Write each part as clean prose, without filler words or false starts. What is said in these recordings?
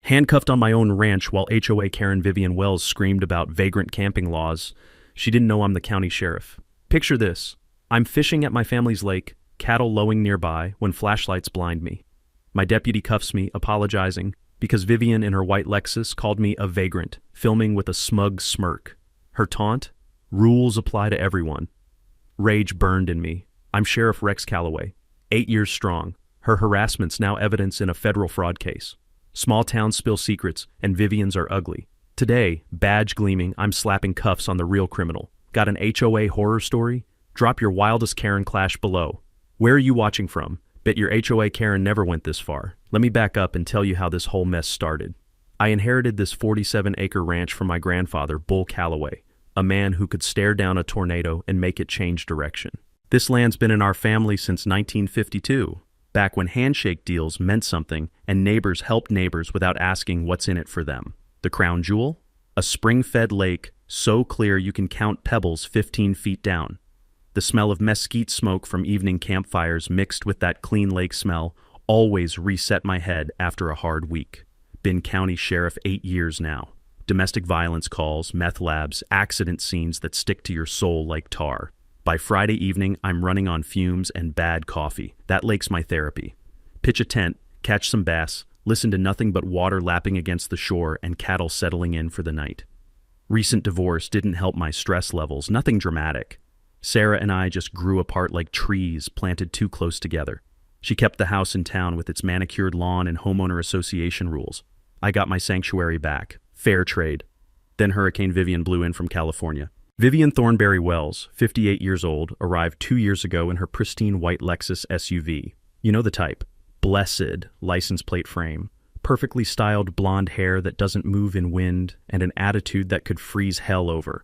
Handcuffed on my own ranch while HOA Karen Vivian Wells screamed about vagrant camping laws. She didn't know I'm the county sheriff. Picture this. I'm fishing at my family's lake, cattle lowing nearby, when flashlights blind me. My deputy cuffs me, apologizing, because Vivian in her white Lexus called me a vagrant, filming with a smug smirk. Her taunt? Rules apply to everyone. Rage burned in me. I'm Sheriff Rex Calloway, 8 years strong. Her harassment's now evidence in a federal fraud case. Small towns spill secrets, and Vivian's are ugly. Today, badge gleaming, I'm slapping cuffs on the real criminal. Got an HOA horror story? Drop your wildest Karen clash below. Where are you watching from? Bet your HOA Karen never went this far. Let me back up and tell you how this whole mess started. I inherited this 47-acre ranch from my grandfather, Bull Calloway, a man who could stare down a tornado and make it change direction. This land's been in our family since 1952. Back when handshake deals meant something and neighbors helped neighbors without asking what's in it for them. The crown jewel? A spring-fed lake so clear you can count pebbles 15 feet down. The smell of mesquite smoke from evening campfires mixed with that clean lake smell always reset my head after a hard week. Been county sheriff 8 years now. Domestic violence calls, meth labs, accident scenes that stick to your soul like tar. By Friday evening, I'm running on fumes and bad coffee. That lake's my therapy. Pitch a tent, catch some bass, listen to nothing but water lapping against the shore and cattle settling in for the night. Recent divorce didn't help my stress levels, nothing dramatic. Sarah and I just grew apart like trees planted too close together. She kept the house in town with its manicured lawn and homeowner association rules. I got my sanctuary back. Fair trade. Then Hurricane Vivian blew in from California. Vivian Thornberry Wells, 58 years old, arrived 2 years ago in her pristine white Lexus SUV. You know the type. Blessed license plate frame, perfectly styled blonde hair that doesn't move in wind, and an attitude that could freeze hell over.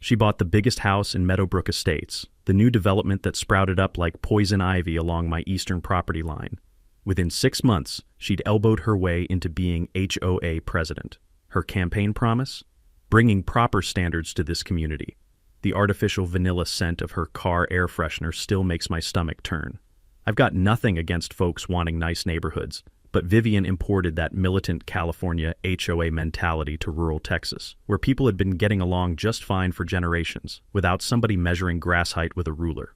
She bought the biggest house in Meadowbrook Estates, the new development that sprouted up like poison ivy along my eastern property line. Within 6 months, she'd elbowed her way into being HOA president. Her campaign promise? Bringing proper standards to this community. The artificial vanilla scent of her car air freshener still makes my stomach turn. I've got nothing against folks wanting nice neighborhoods, but Vivian imported that militant California HOA mentality to rural Texas, where people had been getting along just fine for generations, without somebody measuring grass height with a ruler.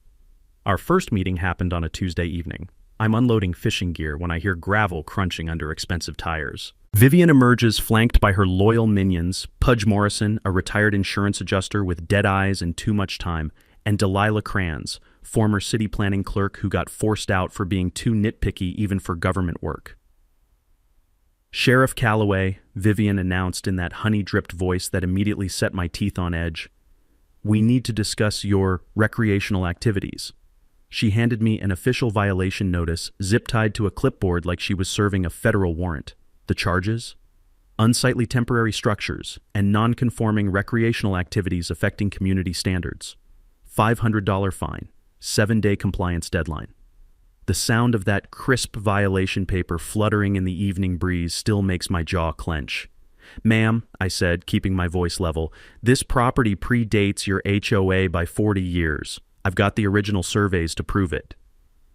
Our first meeting happened on a Tuesday evening. I'm unloading fishing gear when I hear gravel crunching under expensive tires. Vivian emerges flanked by her loyal minions, Pudge Morrison, a retired insurance adjuster with dead eyes and too much time, and Delilah Kranz, former city planning clerk who got forced out for being too nitpicky even for government work. Sheriff Calloway, Vivian announced in that honey-dripped voice that immediately set my teeth on edge. We need to discuss your recreational activities. She handed me an official violation notice zip-tied to a clipboard like she was serving a federal warrant. The charges? Unsightly temporary structures and non-conforming recreational activities affecting community standards. $500 fine. 7-day compliance deadline. The sound of that crisp violation paper fluttering in the evening breeze still makes my jaw clench. Ma'am, I said, keeping my voice level, this property predates your HOA by 40 years. I've got the original surveys to prove it.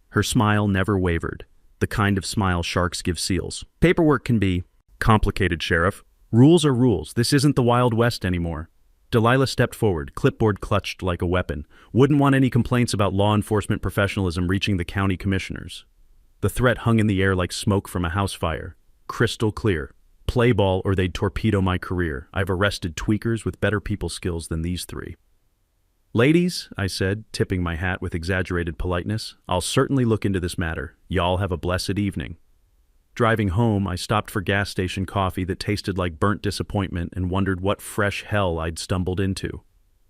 Her smile never wavered. The kind of smile sharks give seals. Paperwork can be complicated, Sheriff. Rules are rules. This isn't the Wild West anymore. Delilah stepped forward, clipboard clutched like a weapon. Wouldn't want any complaints about law enforcement professionalism reaching the county commissioners. The threat hung in the air like smoke from a house fire. Crystal clear. Play ball or they'd torpedo my career. I've arrested tweakers with better people skills than these three. Ladies, I said, tipping my hat with exaggerated politeness, I'll certainly look into this matter. Y'all have a blessed evening. Driving home, I stopped for gas station coffee that tasted like burnt disappointment and wondered what fresh hell I'd stumbled into.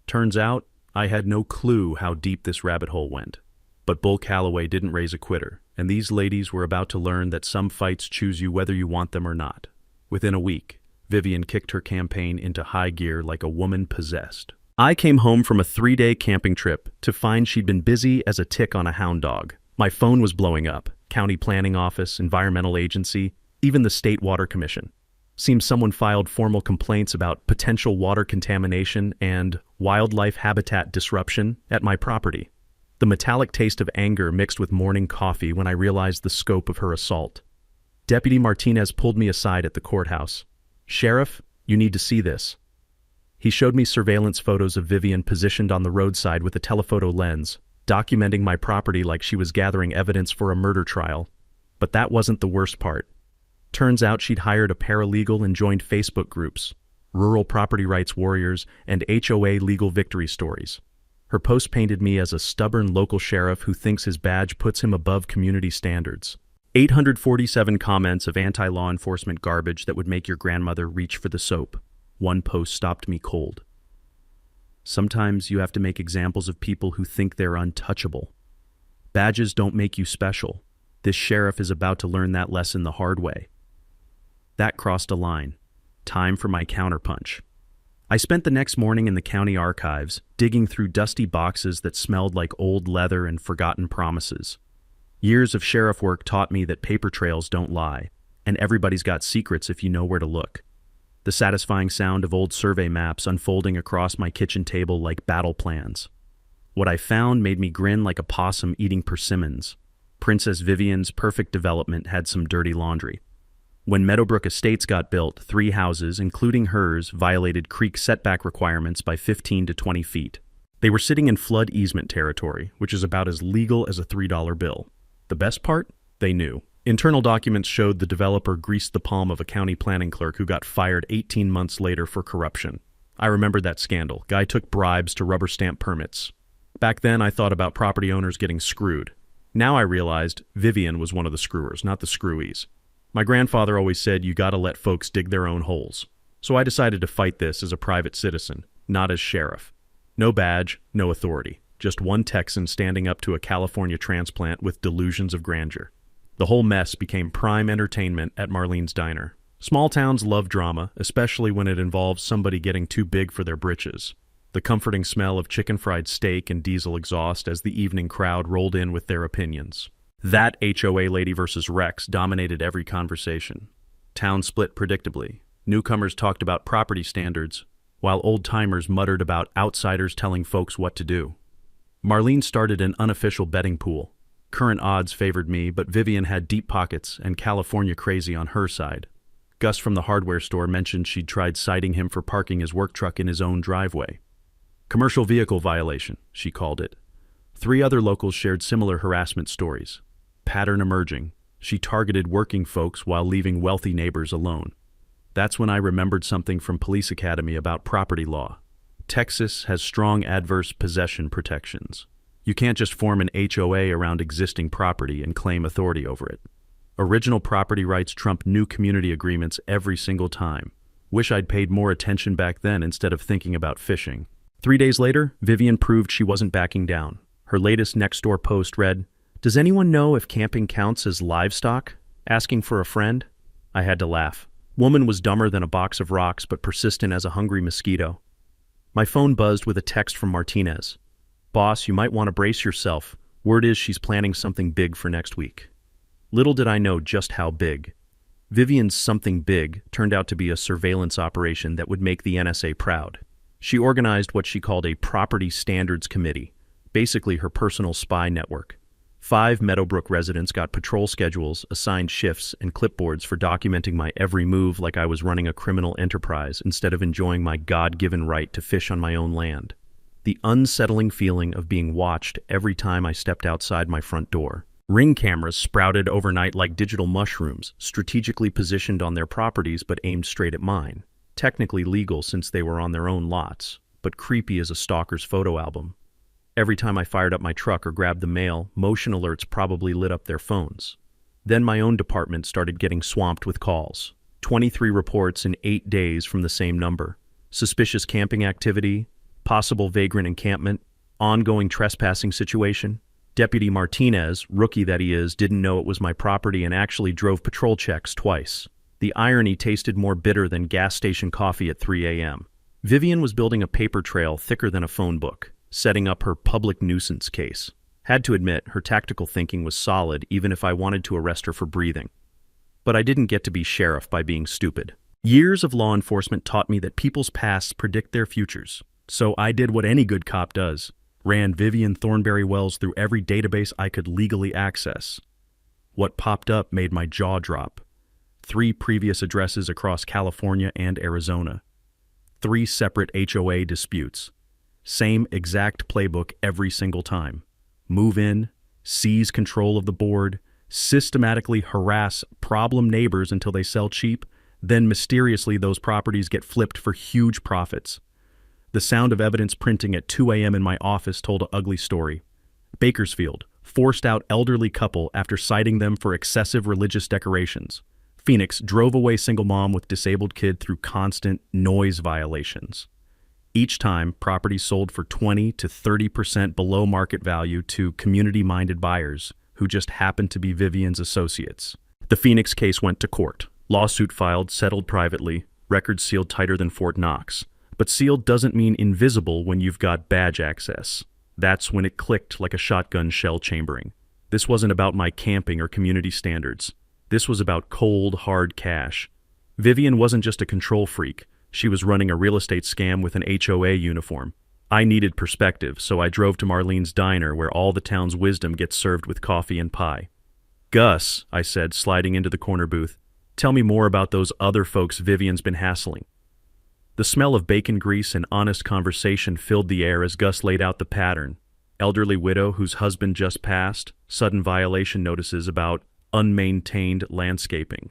Turns out, I had no clue how deep this rabbit hole went. But Bull Calloway didn't raise a quitter, and these ladies were about to learn that some fights choose you whether you want them or not. Within a week, Vivian kicked her campaign into high gear like a woman possessed. I came home from a 3-day camping trip to find she'd been busy as a tick on a hound dog. My phone was blowing up. County Planning Office, Environmental Agency, even the State Water Commission. Seems someone filed formal complaints about potential water contamination and wildlife habitat disruption at my property. The metallic taste of anger mixed with morning coffee when I realized the scope of her assault. Deputy Martinez pulled me aside at the courthouse. "Sheriff, you need to see this." He showed me surveillance photos of Vivian positioned on the roadside with a telephoto lens, documenting my property like she was gathering evidence for a murder trial. But that wasn't the worst part. Turns out she'd hired a paralegal and joined Facebook groups, Rural Property Rights Warriors and HOA Legal Victory Stories. Her post painted me as a stubborn local sheriff who thinks his badge puts him above community standards. 847 comments of anti-law enforcement garbage that would make your grandmother reach for the soap. One post stopped me cold. Sometimes you have to make examples of people who think they're untouchable. Badges don't make you special. This sheriff is about to learn that lesson the hard way. That crossed a line. Time for my counterpunch. I spent the next morning in the county archives, digging through dusty boxes that smelled like old leather and forgotten promises. Years of sheriff work taught me that paper trails don't lie, and everybody's got secrets if you know where to look. The satisfying sound of old survey maps unfolding across my kitchen table like battle plans. What I found made me grin like a possum eating persimmons. Princess Vivian's perfect development had some dirty laundry. When Meadowbrook Estates got built, 3 houses, including hers, violated creek setback requirements by 15 to 20 feet. They were sitting in flood easement territory, which is about as legal as a $3 bill. The best part? They knew. Internal documents showed the developer greased the palm of a county planning clerk who got fired 18 months later for corruption. I remembered that scandal. Guy took bribes to rubber stamp permits. Back then, I thought about property owners getting screwed. Now I realized Vivian was one of the screwers, not the screwies. My grandfather always said you gotta let folks dig their own holes. So I decided to fight this as a private citizen, not as sheriff. No badge, no authority. Just one Texan standing up to a California transplant with delusions of grandeur. The whole mess became prime entertainment at Marlene's Diner. Small towns love drama, especially when it involves somebody getting too big for their britches. The comforting smell of chicken fried steak and diesel exhaust as the evening crowd rolled in with their opinions. That HOA Lady versus Rex dominated every conversation. Town split predictably. Newcomers talked about property standards, while old-timers muttered about outsiders telling folks what to do. Marlene started an unofficial betting pool. Current odds favored me, but Vivian had deep pockets and California crazy on her side. Gus from the hardware store mentioned she'd tried citing him for parking his work truck in his own driveway. Commercial vehicle violation, she called it. 3 other locals shared similar harassment stories. Pattern emerging. She targeted working folks while leaving wealthy neighbors alone. That's when I remembered something from Police Academy about property law. Texas has strong adverse possession protections. You can't just form an HOA around existing property and claim authority over it. Original property rights trump new community agreements every single time. Wish I'd paid more attention back then instead of thinking about fishing. 3 days later, Vivian proved she wasn't backing down. Her latest Nextdoor post read, "Does anyone know if camping counts as livestock? Asking for a friend?" I had to laugh. Woman was dumber than a box of rocks but persistent as a hungry mosquito. My phone buzzed with a text from Martinez. "Boss, you might want to brace yourself. Word is she's planning something big for next week." Little did I know just how big. Vivian's something big turned out to be a surveillance operation that would make the NSA proud. She organized what she called a Property Standards Committee, basically her personal spy network. 5 Meadowbrook residents got patrol schedules, assigned shifts, and clipboards for documenting my every move like I was running a criminal enterprise instead of enjoying my God-given right to fish on my own land. The unsettling feeling of being watched every time I stepped outside my front door. Ring cameras sprouted overnight like digital mushrooms, strategically positioned on their properties but aimed straight at mine. Technically legal since they were on their own lots, but creepy as a stalker's photo album. Every time I fired up my truck or grabbed the mail, motion alerts probably lit up their phones. Then my own department started getting swamped with calls. 23 reports in 8 days from the same number. Suspicious camping activity, possible vagrant encampment, ongoing trespassing situation. Deputy Martinez, rookie that he is, didn't know it was my property and actually drove patrol checks twice. The irony tasted more bitter than gas station coffee at 3 a.m. Vivian was building a paper trail thicker than a phone book, setting up her public nuisance case. Had to admit, her tactical thinking was solid even if I wanted to arrest her for breathing. But I didn't get to be sheriff by being stupid. Years of law enforcement taught me that people's pasts predict their futures. So I did what any good cop does. Ran Vivian Thornberry Wells through every database I could legally access. What popped up made my jaw drop. 3 previous addresses across California and Arizona. 3 separate HOA disputes. Same exact playbook every single time. Move in, seize control of the board, systematically harass problem neighbors until they sell cheap, then mysteriously those properties get flipped for huge profits. The sound of evidence printing at 2 a.m. in my office told an ugly story. Bakersfield, forced out elderly couple after citing them for excessive religious decorations. Phoenix, drove away single mom with disabled kid through constant noise violations. Each time, properties sold for 20 to 30% below market value to community-minded buyers who just happened to be Vivian's associates. The Phoenix case went to court. Lawsuit filed, settled privately, records sealed tighter than Fort Knox. But sealed doesn't mean invisible when you've got badge access. That's when it clicked like a shotgun shell chambering. This wasn't about my camping or community standards. This was about cold, hard cash. Vivian wasn't just a control freak. She was running a real estate scam with an HOA uniform. I needed perspective, so I drove to Marlene's diner where all the town's wisdom gets served with coffee and pie. "Gus," I said, sliding into the corner booth, "tell me more about those other folks Vivian's been hassling." The smell of bacon grease and honest conversation filled the air as Gus laid out the pattern. Elderly widow whose husband just passed, sudden violation notices about unmaintained landscaping.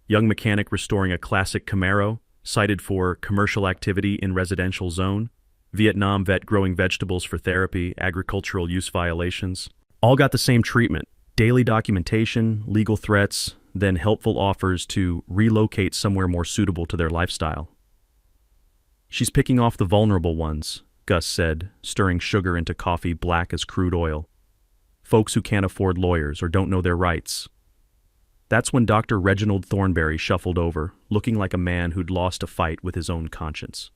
Young mechanic restoring a classic Camaro, cited for commercial activity in residential zone. Vietnam vet growing vegetables for therapy, agricultural use violations. All got the same treatment. Daily documentation, legal threats, then helpful offers to relocate somewhere more suitable to their lifestyle. "She's picking off the vulnerable ones," Gus said, stirring sugar into coffee black as crude oil. "Folks who can't afford lawyers or don't know their rights." That's when Dr. Reginald Thornberry shuffled over, looking like a man who'd lost a fight with his own conscience.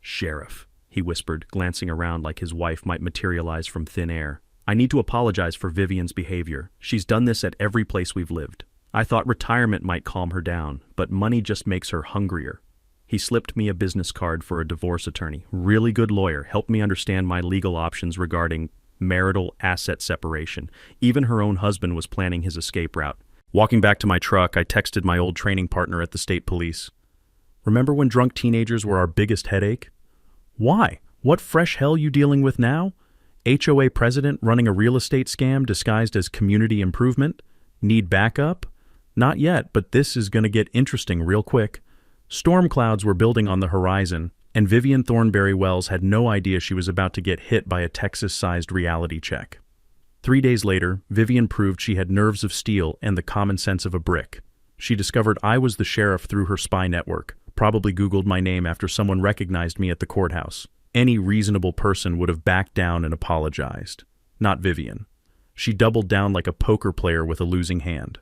"Sheriff," he whispered, glancing around like his wife might materialize from thin air. "I need to apologize for Vivian's behavior. She's done this at every place we've lived. I thought retirement might calm her down, but money just makes her hungrier." He slipped me a business card for a divorce attorney. Really good lawyer, helped me understand my legal options regarding marital asset separation. Even her own husband was planning his escape route. Walking back to my truck, I texted my old training partner at the state police. "Remember when drunk teenagers were our biggest headache?" "Why? What fresh hell you dealing with now? HOA president running a real estate scam disguised as community improvement? Need backup?" "Not yet, but this is gonna get interesting real quick." Storm clouds were building on the horizon, and Vivian Thornberry Wells had no idea she was about to get hit by a Texas-sized reality check. 3 days later, Vivian proved she had nerves of steel and the common sense of a brick. She discovered I was the sheriff through her spy network, probably Googled my name after someone recognized me at the courthouse. Any reasonable person would have backed down and apologized. Not Vivian. She doubled down like a poker player with a losing hand.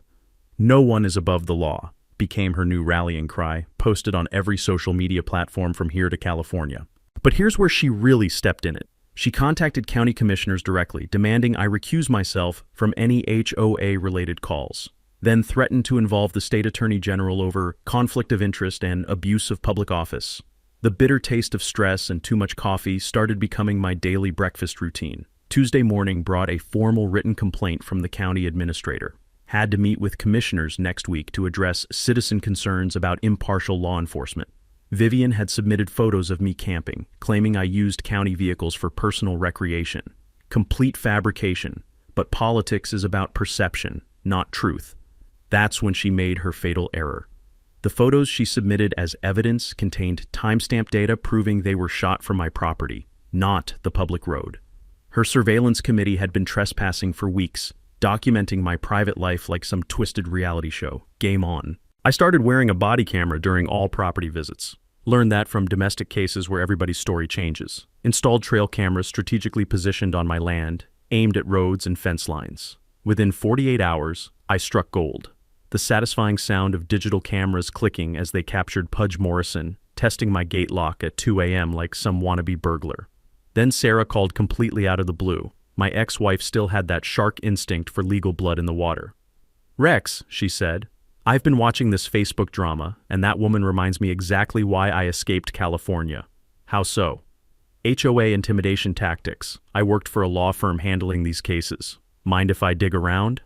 "No one is above the law," became her new rallying cry, posted on every social media platform from here to California. But here's where she really stepped in it. She contacted county commissioners directly, demanding I recuse myself from any HOA-related calls, then threatened to involve the state attorney general over conflict of interest and abuse of public office. The bitter taste of stress and too much coffee started becoming my daily breakfast routine. Tuesday morning brought a formal written complaint from the county administrator. Had to meet with commissioners next week to address citizen concerns about impartial law enforcement. Vivian had submitted photos of me camping, claiming I used county vehicles for personal recreation. Complete fabrication, but politics is about perception, not truth. That's when she made her fatal error. The photos she submitted as evidence contained timestamp data proving they were shot from my property, not the public road. Her surveillance committee had been trespassing for weeks, documenting my private life like some twisted reality show. Game on. I started wearing a body camera during all property visits. Learned that from domestic cases where everybody's story changes. Installed trail cameras strategically positioned on my land, aimed at roads and fence lines. Within 48 hours, I struck gold. The satisfying sound of digital cameras clicking as they captured Pudge Morrison, testing my gate lock at 2 a.m. like some wannabe burglar. Then Sarah called completely out of the blue. My ex-wife still had that shark instinct for legal blood in the water. "Rex," she said, "I've been watching this Facebook drama, and that woman reminds me exactly why I escaped California." "How so?" "HOA intimidation tactics. I worked for a law firm handling these cases. Mind if I dig around?"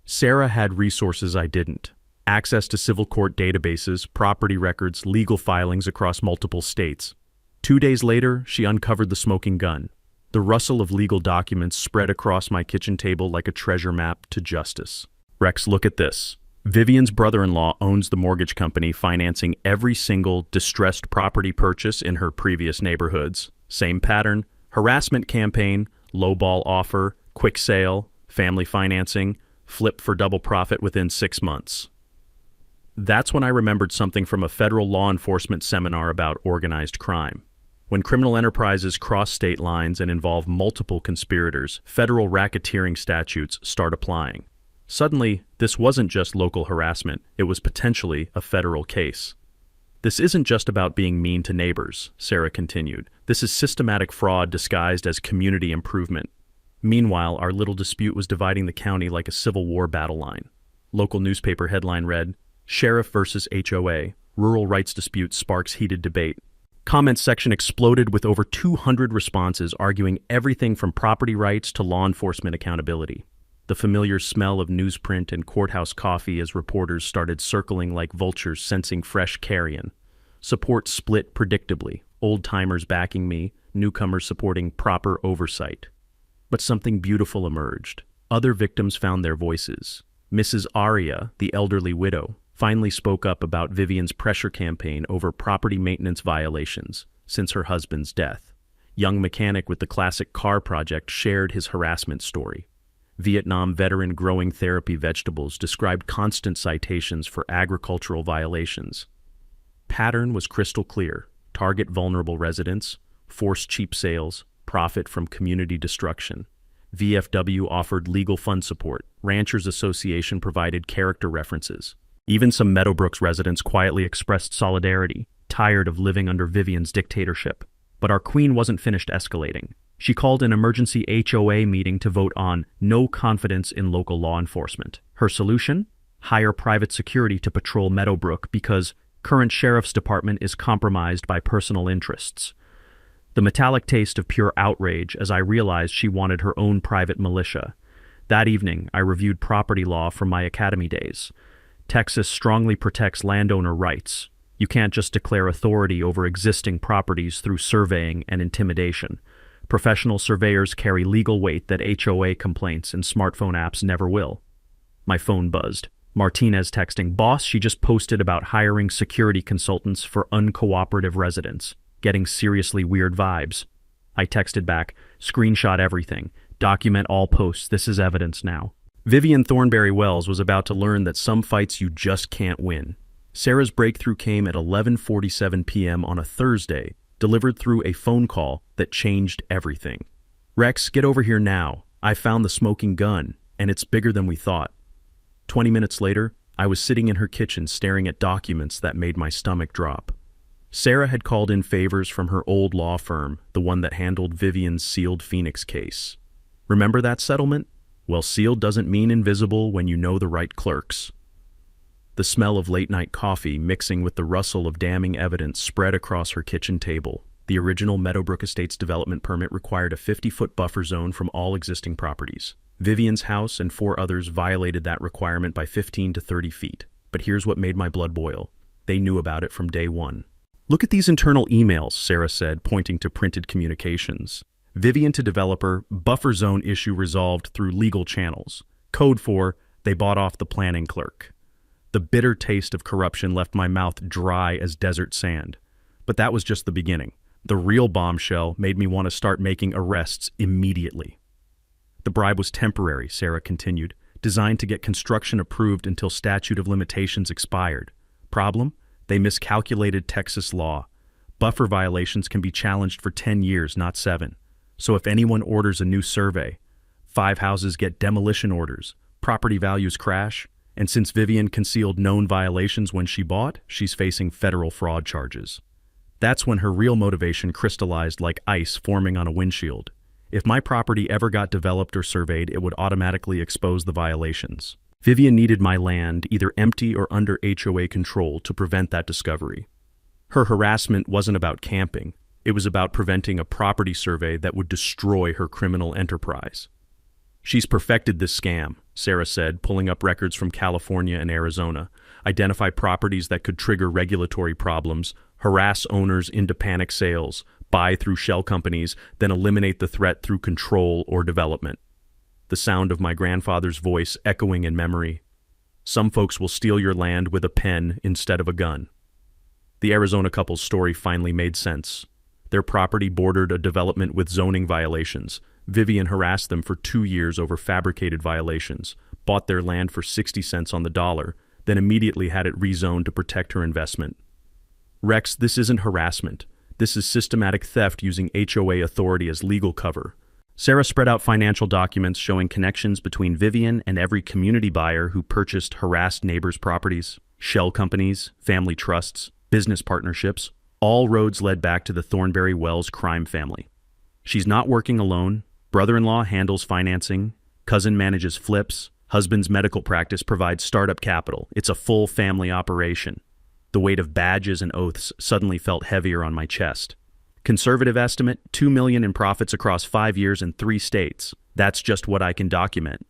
Sarah had resources I didn't. access to civil court databases, property records, legal filings across multiple states. 2 days later, she uncovered the smoking gun. The rustle of legal documents spread across my kitchen table like a treasure map to justice. Rex, look at this. Vivian's brother-in-law owns the mortgage company financing every single distressed property purchase in her previous neighborhoods. Same pattern: harassment campaign, lowball offer, quick sale, family financing, flip for double profit within 6 months. That's when I remembered something from a federal law enforcement seminar about organized crime. When criminal enterprises cross state lines and involve multiple conspirators, federal racketeering statutes start applying. Suddenly, this wasn't just local harassment, it was potentially a federal case. This isn't just about being mean to neighbors, Sarah continued. This is systematic fraud disguised as community improvement. Meanwhile, our little dispute was dividing the county like a Civil War battle line. Local newspaper headline read, "Sheriff versus HOA. Rural rights dispute sparks heated debate." Comments section exploded with over 200 responses arguing everything from property rights to law enforcement accountability. The familiar smell of newsprint and courthouse coffee as reporters started circling like vultures sensing fresh carrion. Support split predictably, old-timers backing me, newcomers supporting proper oversight. But something beautiful emerged. Other victims found their voices. Mrs. Aria, the elderly widow, finally spoke up about Vivian's pressure campaign over property maintenance violations since her husband's death. Young mechanic with the classic car project shared his harassment story. Vietnam veteran growing therapy vegetables described constant citations for agricultural violations. Pattern was crystal clear: target vulnerable residents, force cheap sales, profit from community destruction. VFW offered legal fund support. Ranchers Association provided character references. Even some Meadowbrooks residents quietly expressed solidarity, tired of living under Vivian's dictatorship. But our queen wasn't finished escalating. She called an emergency HOA meeting to vote on no confidence in local law enforcement. Her solution? Hire private security to patrol Meadowbrook because current sheriff's department is compromised by personal interests. The metallic taste of pure outrage as I realized she wanted her own private militia. That evening, I reviewed property law from my academy days. Texas strongly protects landowner rights. You can't just declare authority over existing properties through surveying and intimidation. Professional surveyors carry legal weight that HOA complaints and smartphone apps never will. My phone buzzed. Martinez texting, "Boss, she just posted about hiring security consultants for uncooperative residents. Getting seriously weird vibes." I texted back, "Screenshot everything. Document all posts. This is evidence now." Vivian Thornberry Wells was about to learn that some fights you just can't win. Sarah's breakthrough came at 11:47 p.m. on a Thursday, delivered through a phone call that changed everything. "Rex, get over here now. I found the smoking gun, and it's bigger than we thought." 20 minutes later, I was sitting in her kitchen staring at documents that made my stomach drop. Sarah had called in favors from her old law firm, the one that handled Vivian's sealed Phoenix case. Remember that settlement? Well, sealed doesn't mean invisible when you know the right clerks. The smell of late-night coffee mixing with the rustle of damning evidence spread across her kitchen table. The original Meadowbrook Estates development permit required a 50-foot buffer zone from all existing properties. Vivian's house and 4 others violated that requirement by 15 to 30 feet. But here's what made my blood boil. They knew about it from day one. "Look at these internal emails," Sarah said, pointing to printed communications. Vivian to developer, buffer zone issue resolved through legal channels. Code for, they bought off the planning clerk. The bitter taste of corruption left my mouth dry as desert sand. But that was just the beginning. The real bombshell made me want to start making arrests immediately. "The bribe was temporary," Sarah continued, "designed to get construction approved until statute of limitations expired. Problem? They miscalculated Texas law. Buffer violations can be challenged for 10 years, not 7. So if anyone orders a new survey, 5 houses get demolition orders, property values crash, and since Vivian concealed known violations when she bought, she's facing federal fraud charges." That's when her real motivation crystallized like ice forming on a windshield. If my property ever got developed or surveyed, it would automatically expose the violations. Vivian needed my land either empty or under HOA control to prevent that discovery. Her harassment wasn't about camping. It was about preventing a property survey that would destroy her criminal enterprise. "She's perfected this scam," Sarah said, pulling up records from California and Arizona. identify properties that could trigger regulatory problems, harass owners into panic sales, buy through shell companies, then eliminate the threat through control or development. The sound of my grandfather's voice echoing in memory. Some folks will steal your land with a pen instead of a gun. The Arizona couple's story finally made sense. Their property bordered a development with zoning violations. Vivian harassed them for 2 years over fabricated violations, bought their land for 60 cents on the dollar, then immediately had it rezoned to protect her investment. Rex, this isn't harassment. This is systematic theft using HOA authority as legal cover. Sarah spread out financial documents showing connections between Vivian and every community buyer who purchased harassed neighbors' properties, shell companies, family trusts, business partnerships. All roads led back to the Thornberry Wells crime family. She's not working alone. Brother-in-law handles financing. Cousin manages flips. Husband's medical practice provides startup capital. It's a full family operation. The weight of badges and oaths suddenly felt heavier on my chest. Conservative estimate, $2 million in profits across 5 years in 3 states. That's just what I can document.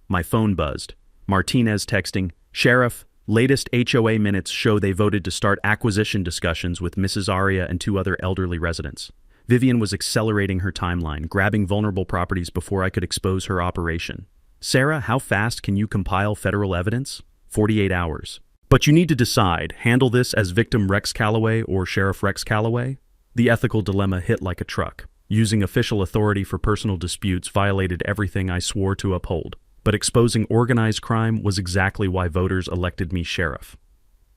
My phone buzzed. Martinez texting, "Sheriff, latest HOA minutes show they voted to start acquisition discussions with Mrs. Aria and 2 other elderly residents." Vivian was accelerating her timeline, grabbing vulnerable properties before I could expose her operation. "Sarah, how fast can you compile federal evidence?" 48 hours. "But you need to decide, handle this as victim Rex Calloway or Sheriff Rex Calloway?" The ethical dilemma hit like a truck. Using official authority for personal disputes violated everything I swore to uphold. But exposing organized crime was exactly why voters elected me sheriff.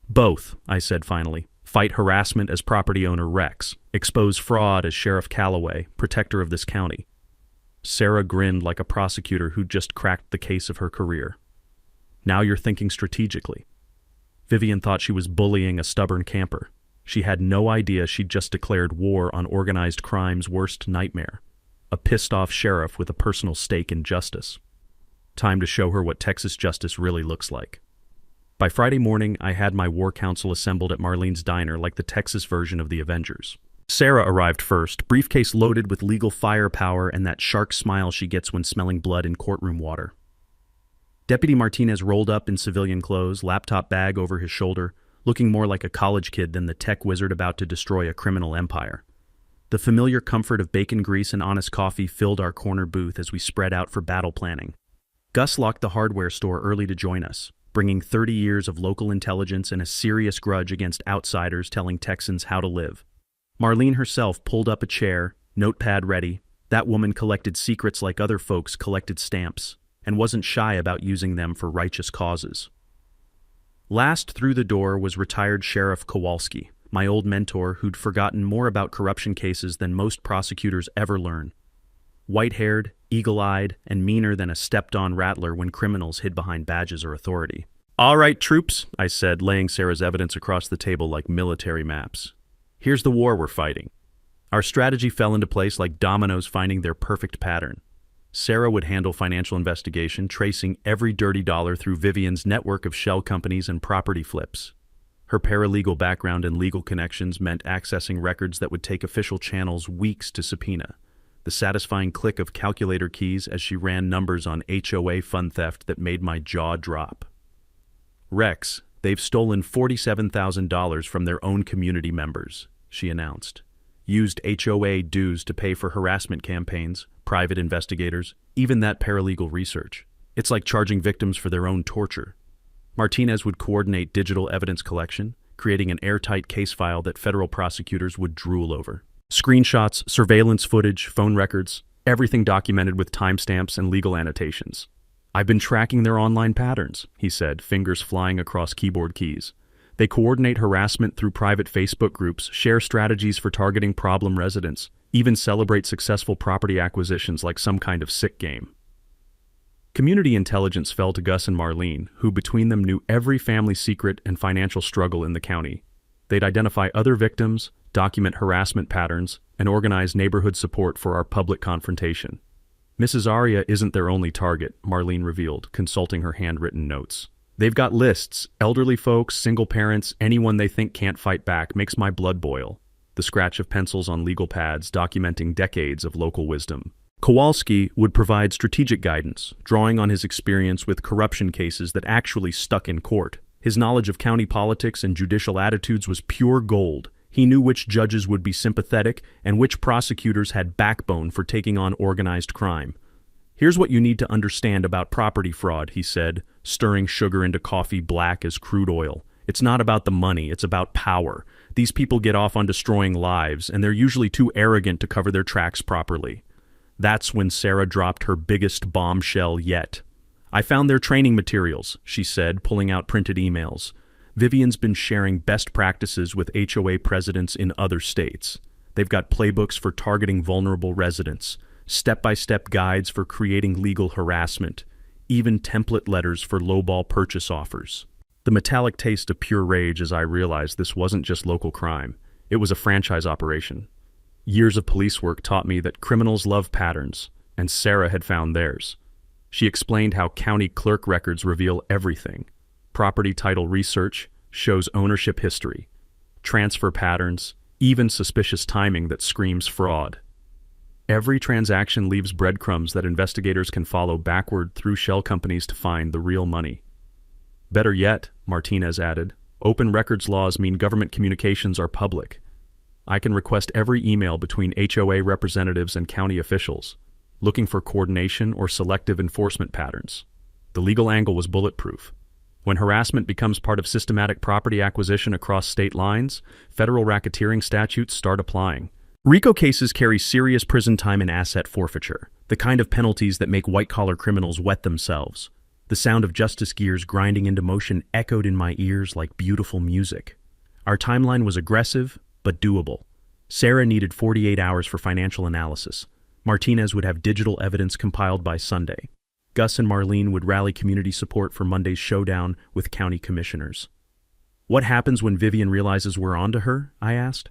"Both," I said finally. "Fight harassment as property owner Rex. Expose fraud as Sheriff Calloway, protector of this county." Sarah grinned like a prosecutor who'd just cracked the case of her career. "Now you're thinking strategically." Vivian thought she was bullying a stubborn camper. She had no idea she'd just declared war on organized crime's worst nightmare. A pissed-off sheriff with a personal stake in justice. Time to show her what Texas justice really looks like. By Friday morning, I had my war council assembled at Marlene's diner like the Texas version of the Avengers. Sarah arrived first, briefcase loaded with legal firepower and that shark smile she gets when smelling blood in courtroom water. Deputy Martinez rolled up in civilian clothes, laptop bag over his shoulder, looking more like a college kid than the tech wizard about to destroy a criminal empire. The familiar comfort of bacon grease and honest coffee filled our corner booth as we spread out for battle planning. Gus locked the hardware store early to join us, bringing 30 years of local intelligence and a serious grudge against outsiders telling Texans how to live. Marlene herself pulled up a chair, notepad ready. That woman collected secrets like other folks collected stamps, and wasn't shy about using them for righteous causes. Last through the door was retired Sheriff Kowalski, my old mentor who'd forgotten more about corruption cases than most prosecutors ever learn. White-haired, eagle-eyed, and meaner than a stepped-on rattler when criminals hid behind badges or authority. "All right, troops," I said, laying Sarah's evidence across the table like military maps. "Here's the war we're fighting." Our strategy fell into place like dominoes finding their perfect pattern. Sarah would handle financial investigation, tracing every dirty dollar through Vivian's network of shell companies and property flips. Her paralegal background and legal connections meant accessing records that would take official channels weeks to subpoena. The satisfying click of calculator keys as she ran numbers on HOA fund theft that made my jaw drop. "Rex, they've stolen $47,000 from their own community members," she announced. "Used HOA dues to pay for harassment campaigns, private investigators, even that paralegal research. It's like charging victims for their own torture." Martinez would coordinate digital evidence collection, creating an airtight case file that federal prosecutors would drool over. Screenshots, surveillance footage, phone records, everything documented with timestamps and legal annotations. "I've been tracking their online patterns," he said, fingers flying across keyboard keys. "They coordinate harassment through private Facebook groups, share strategies for targeting problem residents, even celebrate successful property acquisitions like some kind of sick game." Community intelligence fell to Gus and Marlene, who between them knew every family secret and financial struggle in the county. They'd identify other victims, document harassment patterns, and organize neighborhood support for our public confrontation. "Mrs. Aria isn't their only target," Marlene revealed, consulting her handwritten notes. "They've got lists, elderly folks, single parents, anyone they think can't fight back. Makes my blood boil." The scratch of pencils on legal pads documenting decades of local wisdom. Kowalski would provide strategic guidance, drawing on his experience with corruption cases that actually stuck in court. His knowledge of county politics and judicial attitudes was pure gold. He knew which judges would be sympathetic and which prosecutors had backbone for taking on organized crime. "Here's what you need to understand about property fraud," he said, stirring sugar into coffee black as crude oil. "It's not about the money, it's about power. These people get off on destroying lives, and they're usually too arrogant to cover their tracks properly." That's when Sarah dropped her biggest bombshell yet. "I found their training materials," she said, pulling out printed emails. Vivian's been sharing best practices with HOA presidents in other states. They've got playbooks for targeting vulnerable residents, step-by-step guides for creating legal harassment, even template letters for lowball purchase offers. The metallic taste of pure rage as I realized this wasn't just local crime. It was a franchise operation. Years of police work taught me that criminals love patterns, and Sarah had found theirs. She explained how county clerk records reveal everything. Property title research shows ownership history, transfer patterns, even suspicious timing that screams fraud. Every transaction leaves breadcrumbs that investigators can follow backward through shell companies to find the real money. Better yet, Martinez added, open records laws mean government communications are public. I can request every email between HOA representatives and county officials, looking for coordination or selective enforcement patterns. The legal angle was bulletproof. When harassment becomes part of systematic property acquisition across state lines, federal racketeering statutes start applying. RICO cases carry serious prison time and asset forfeiture, the kind of penalties that make white-collar criminals wet themselves. The sound of justice gears grinding into motion echoed in my ears like beautiful music. Our timeline was aggressive, but doable. Sarah needed 48 hours for financial analysis. Martinez would have digital evidence compiled by Sunday. Gus and Marlene would rally community support for Monday's showdown with county commissioners. "What happens when Vivian realizes we're onto her?" I asked.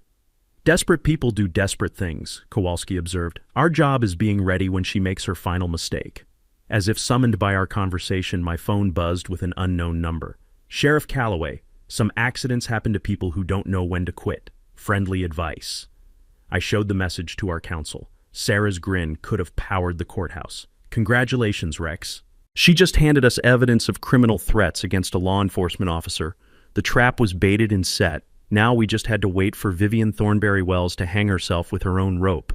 "Desperate people do desperate things," Kowalski observed. "Our job is being ready when she makes her final mistake." As if summoned by our conversation, my phone buzzed with an unknown number. "Sheriff Calloway, some accidents happen to people who don't know when to quit. Friendly advice." I showed the message to our counsel. Sarah's grin could have powered the courthouse. "Congratulations, Rex." She just handed us evidence of criminal threats against a law enforcement officer. The trap was baited and set. Now we just had to wait for Vivian Thornberry Wells to hang herself with her own rope.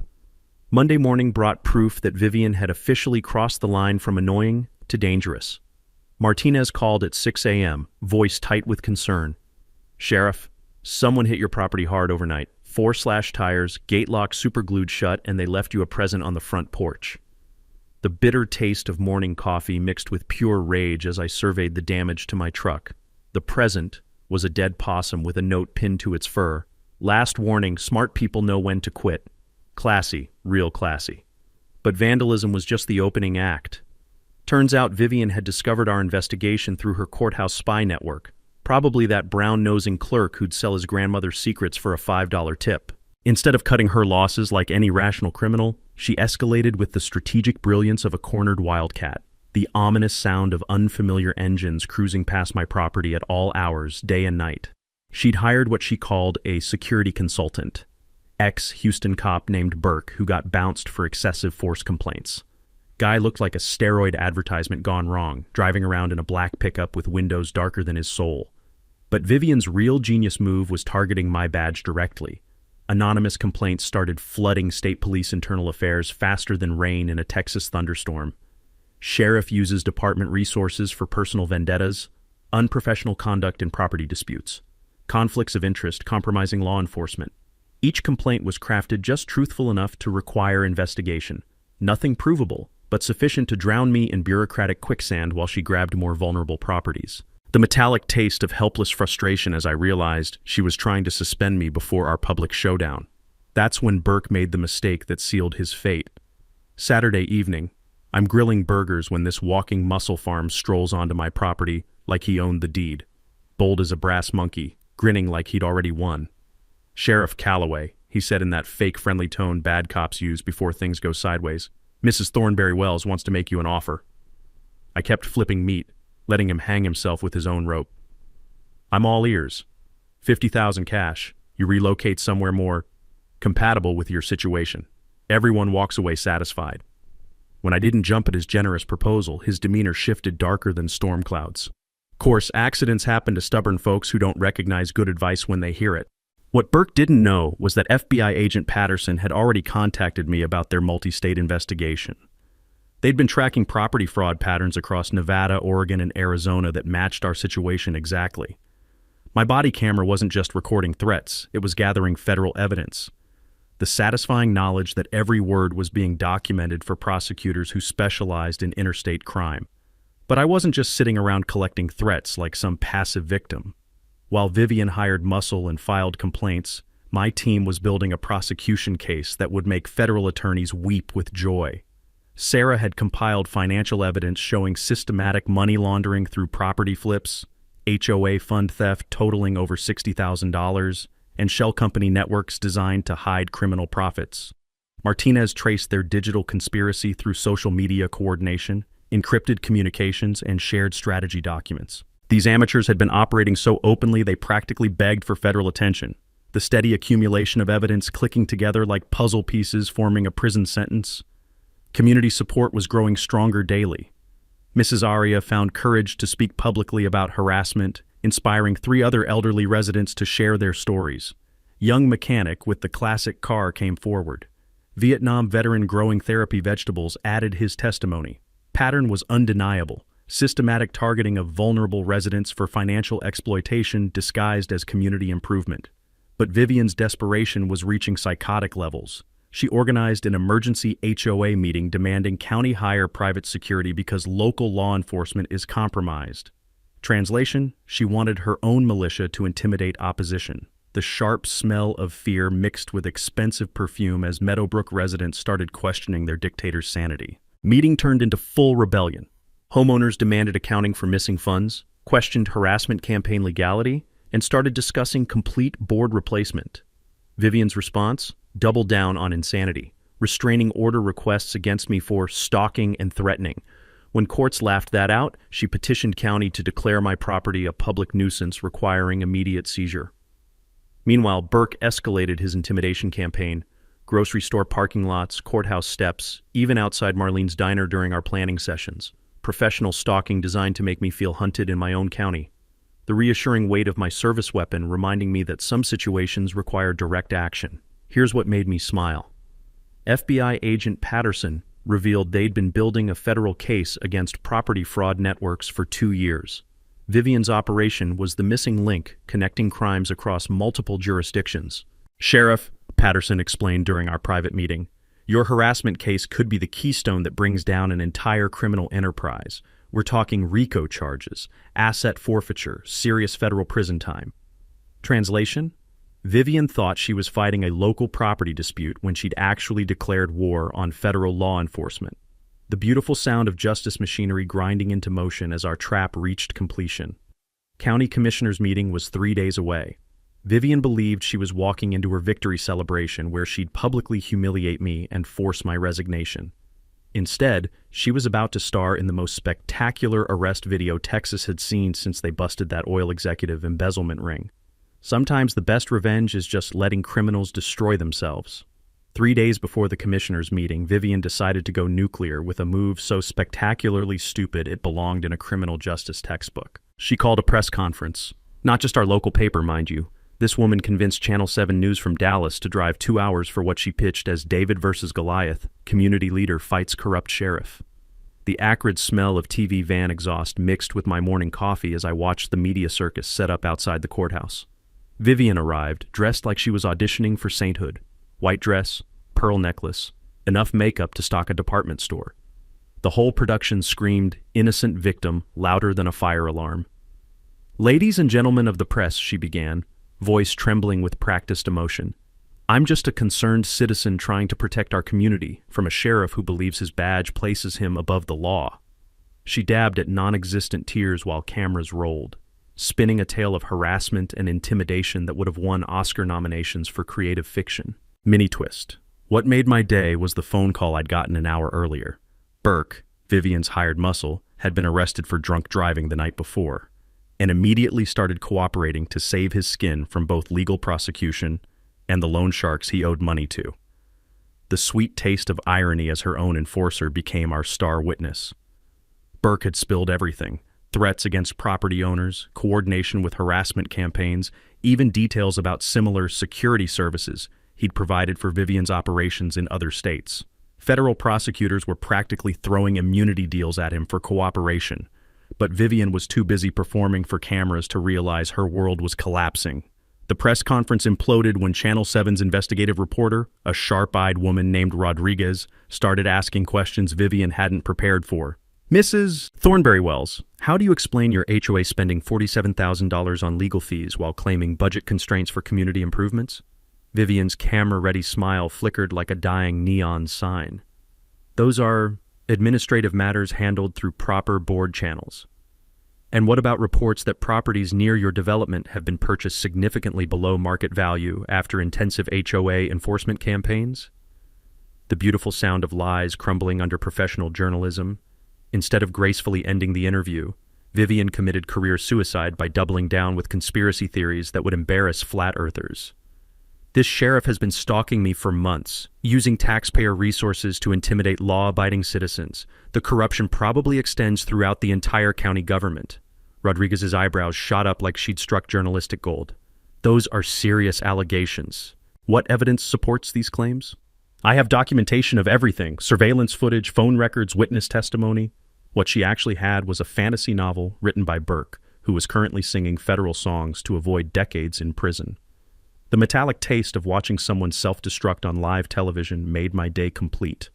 Monday morning brought proof that Vivian had officially crossed the line from annoying to dangerous. Martinez called at 6 a.m., voice tight with concern. "Sheriff, someone hit your property hard overnight. 4 slashed tires, gate lock superglued shut, and they left you a present on the front porch." The bitter taste of morning coffee mixed with pure rage as I surveyed the damage to my truck. The present was a dead possum with a note pinned to its fur. "Last warning, smart people know when to quit." Classy, real classy. But vandalism was just the opening act. Turns out Vivian had discovered our investigation through her courthouse spy network. Probably that brown-nosing clerk who'd sell his grandmother's secrets for a $5 tip. Instead of cutting her losses like any rational criminal, she escalated with the strategic brilliance of a cornered wildcat. The ominous sound of unfamiliar engines cruising past my property at all hours, day and night. She'd hired what she called a security consultant. Ex-Houston cop named Burke who got bounced for excessive force complaints. Guy looked like a steroid advertisement gone wrong, driving around in a black pickup with windows darker than his soul. But Vivian's real genius move was targeting my badge directly. Anonymous complaints started flooding state police internal affairs faster than rain in a Texas thunderstorm. Sheriff uses department resources for personal vendettas, unprofessional conduct in property disputes, conflicts of interest compromising law enforcement. Each complaint was crafted just truthful enough to require investigation. Nothing provable, but sufficient to drown me in bureaucratic quicksand while she grabbed more vulnerable properties. The metallic taste of helpless frustration as I realized she was trying to suspend me before our public showdown. That's when Burke made the mistake that sealed his fate. Saturday evening, I'm grilling burgers when this walking muscle farm strolls onto my property like he owned the deed. Bold as a brass monkey, grinning like he'd already won. "Sheriff Calloway," he said in that fake friendly tone bad cops use before things go sideways. "Mrs. Thornberry Wells wants to make you an offer." I kept flipping meat, letting him hang himself with his own rope. "I'm all ears. 50,000 cash. You relocate somewhere more compatible with your situation." Everyone walks away satisfied. When I didn't jump at his generous proposal, his demeanor shifted darker than storm clouds. Course, accidents happen to stubborn folks who don't recognize good advice when they hear it. What Burke didn't know was that FBI agent Patterson had already contacted me about their multi-state investigation. They'd been tracking property fraud patterns across Nevada, Oregon, and Arizona that matched our situation exactly. My body camera wasn't just recording threats, it was gathering federal evidence. The satisfying knowledge that every word was being documented for prosecutors who specialized in interstate crime. But I wasn't just sitting around collecting threats like some passive victim. While Vivian hired muscle and filed complaints, my team was building a prosecution case that would make federal attorneys weep with joy. Sarah had compiled financial evidence showing systematic money laundering through property flips, HOA fund theft totaling over $60,000, and shell company networks designed to hide criminal profits. Martinez traced their digital conspiracy through social media coordination, encrypted communications, and shared strategy documents. These amateurs had been operating so openly they practically begged for federal attention. The steady accumulation of evidence clicking together like puzzle pieces forming a prison sentence. Community support was growing stronger daily. Mrs. Aria found courage to speak publicly about harassment, inspiring 3 other elderly residents to share their stories. Young mechanic with the classic car came forward. Vietnam veteran growing therapy vegetables added his testimony. Pattern was undeniable. Systematic targeting of vulnerable residents for financial exploitation disguised as community improvement. But Vivian's desperation was reaching psychotic levels. She organized an emergency HOA meeting demanding county hire private security because local law enforcement is compromised. Translation, she wanted her own militia to intimidate opposition. The sharp smell of fear mixed with expensive perfume as Meadowbrook residents started questioning their dictator's sanity. Meeting turned into full rebellion. Homeowners demanded accounting for missing funds, questioned harassment campaign legality, and started discussing complete board replacement. Vivian's response? Doubled down on insanity, restraining order requests against me for stalking and threatening. When courts laughed that out, she petitioned county to declare my property a public nuisance requiring immediate seizure. Meanwhile, Burke escalated his intimidation campaign. Grocery store parking lots, courthouse steps, even outside Marlene's diner during our planning sessions. Professional stalking designed to make me feel hunted in my own county. The reassuring weight of my service weapon reminding me that some situations require direct action. Here's what made me smile. FBI agent Patterson revealed they'd been building a federal case against property fraud networks for 2 years. Vivian's operation was the missing link connecting crimes across multiple jurisdictions. Sheriff, Patterson explained during our private meeting, your harassment case could be the keystone that brings down an entire criminal enterprise. We're talking RICO charges, asset forfeiture, serious federal prison time. Translation? Vivian thought she was fighting a local property dispute when she'd actually declared war on federal law enforcement. The beautiful sound of justice machinery grinding into motion as our trap reached completion. County Commissioners' meeting was 3 days away. Vivian believed she was walking into her victory celebration where she'd publicly humiliate me and force my resignation. Instead, she was about to star in the most spectacular arrest video Texas had seen since they busted that oil executive embezzlement ring. Sometimes the best revenge is just letting criminals destroy themselves. 3 days before the commissioners' meeting, Vivian decided to go nuclear with a move so spectacularly stupid it belonged in a criminal justice textbook. She called a press conference. Not just our local paper, mind you. This woman convinced Channel 7 News from Dallas to drive 2 hours for what she pitched as David versus Goliath, community leader fights corrupt sheriff. The acrid smell of TV van exhaust mixed with my morning coffee as I watched the media circus set up outside the courthouse. Vivian arrived, dressed like she was auditioning for sainthood. White dress, pearl necklace, enough makeup to stock a department store. The whole production screamed, innocent victim, louder than a fire alarm. Ladies and gentlemen of the press, she began, voice trembling with practiced emotion. I'm just a concerned citizen trying to protect our community from a sheriff who believes his badge places him above the law. She dabbed at non-existent tears while cameras rolled, spinning a tale of harassment and intimidation that would have won Oscar nominations for creative fiction. Mini twist. What made my day was the phone call I'd gotten an hour earlier. Burke, Vivian's hired muscle, had been arrested for drunk driving the night before, and immediately started cooperating to save his skin from both legal prosecution and the loan sharks he owed money to. The sweet taste of irony as her own enforcer became our star witness. Burke had spilled everything, threats against property owners, coordination with harassment campaigns, even details about similar security services he'd provided for Vivian's operations in other states. Federal prosecutors were practically throwing immunity deals at him for cooperation, but Vivian was too busy performing for cameras to realize her world was collapsing. The press conference imploded when Channel 7's investigative reporter, a sharp-eyed woman named Rodriguez, started asking questions Vivian hadn't prepared for. Mrs. Thornberry Wells, how do you explain your HOA spending $47,000 on legal fees while claiming budget constraints for community improvements? Vivian's camera-ready smile flickered like a dying neon sign. Those are administrative matters handled through proper board channels. And what about reports that properties near your development have been purchased significantly below market value after intensive HOA enforcement campaigns? The beautiful sound of lies crumbling under professional journalism. Instead of gracefully ending the interview, Vivian committed career suicide by doubling down with conspiracy theories that would embarrass flat earthers. This sheriff has been stalking me for months, using taxpayer resources to intimidate law-abiding citizens. The corruption probably extends throughout the entire county government. Rodriguez's eyebrows shot up like she'd struck journalistic gold. Those are serious allegations. What evidence supports these claims? I have documentation of everything: surveillance footage, phone records, witness testimony. What she actually had was a fantasy novel written by Burke, who was currently singing federal songs to avoid decades in prison. The metallic taste of watching someone self-destruct on live television made my day complete.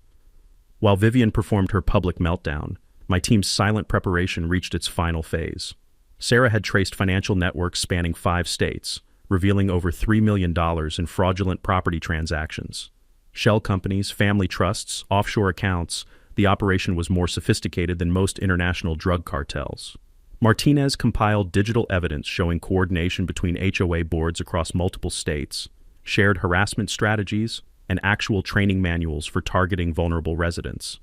While Vivian performed her public meltdown, my team's silent preparation reached its final phase. Sarah had traced financial networks spanning 5 states, revealing over $3 million in fraudulent property transactions. Shell companies, family trusts, offshore accounts. The operation was more sophisticated than most international drug cartels. Martinez compiled digital evidence showing coordination between HOA boards across multiple states, shared harassment strategies, and actual training manuals for targeting vulnerable residents.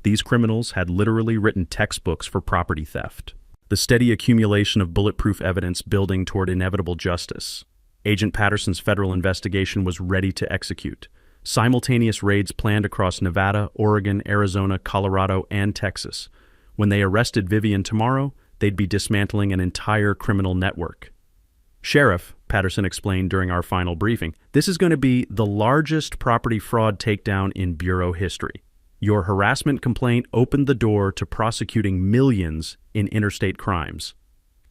These criminals had literally written textbooks for property theft. The steady accumulation of bulletproof evidence building toward inevitable justice. Agent Patterson's federal investigation was ready to execute. Simultaneous raids planned across Nevada, Oregon, Arizona, Colorado, and Texas. When they arrested Vivian tomorrow, they'd be dismantling an entire criminal network. Sheriff, Patterson explained during our final briefing, this is going to be the largest property fraud takedown in Bureau history. Your harassment complaint opened the door to prosecuting millions in interstate crimes.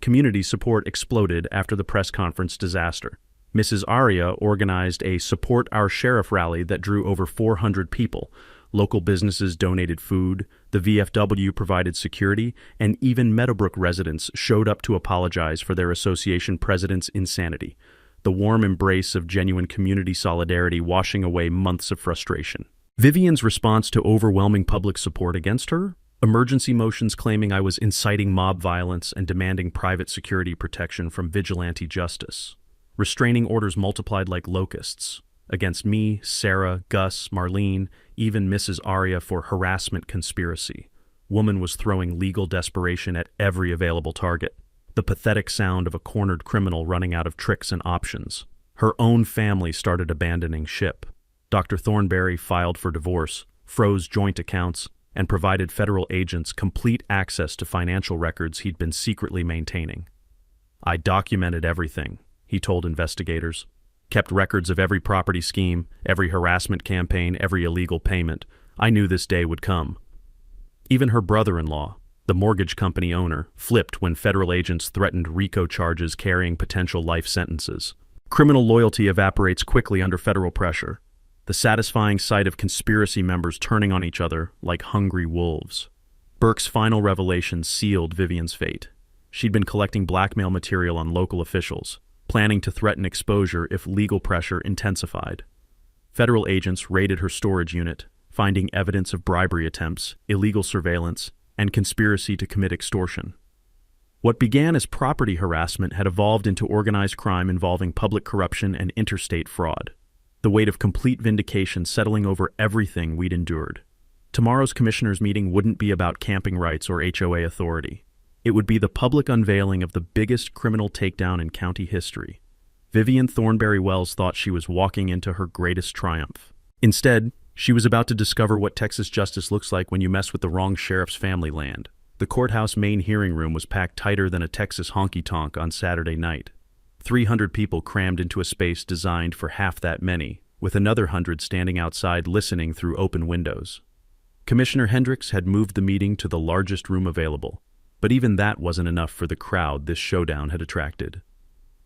Community support exploded after the press conference disaster. Mrs. Aria organized a Support Our Sheriff rally that drew over 400 people. Local businesses donated food, the VFW provided security, and even Meadowbrook residents showed up to apologize for their association president's insanity. The warm embrace of genuine community solidarity washing away months of frustration. Vivian's response to overwhelming public support against her? Emergency motions claiming I was inciting mob violence and demanding private security protection from vigilante justice. Restraining orders multiplied like locusts. Against me, Sarah, Gus, Marlene, even Mrs. Aria for harassment conspiracy. Woman was throwing legal desperation at every available target. The pathetic sound of a cornered criminal running out of tricks and options. Her own family started abandoning ship. Dr. Thornberry filed for divorce, froze joint accounts, and provided federal agents complete access to financial records he'd been secretly maintaining. I documented everything, he told investigators. Kept records of every property scheme, every harassment campaign, every illegal payment. I knew this day would come. Even her brother-in-law, the mortgage company owner, flipped when federal agents threatened RICO charges carrying potential life sentences. Criminal loyalty evaporates quickly under federal pressure. The satisfying sight of conspiracy members turning on each other like hungry wolves. Burke's final revelation sealed Vivian's fate. She'd been collecting blackmail material on local officials, planning to threaten exposure if legal pressure intensified. Federal agents raided her storage unit, finding evidence of bribery attempts, illegal surveillance, and conspiracy to commit extortion. What began as property harassment had evolved into organized crime involving public corruption and interstate fraud. The weight of complete vindication settling over everything we'd endured. Tomorrow's commissioners' meeting wouldn't be about camping rights or HOA authority. It would be the public unveiling of the biggest criminal takedown in county history. Vivian Thornberry Wells thought she was walking into her greatest triumph. Instead, she was about to discover what Texas justice looks like when you mess with the wrong sheriff's family land. The courthouse main hearing room was packed tighter than a Texas honky-tonk on Saturday night. 300 people crammed into a space designed for half that many, with another 100 standing outside listening through open windows. Commissioner Hendricks had moved the meeting to the largest room available, but even that wasn't enough for the crowd this showdown had attracted.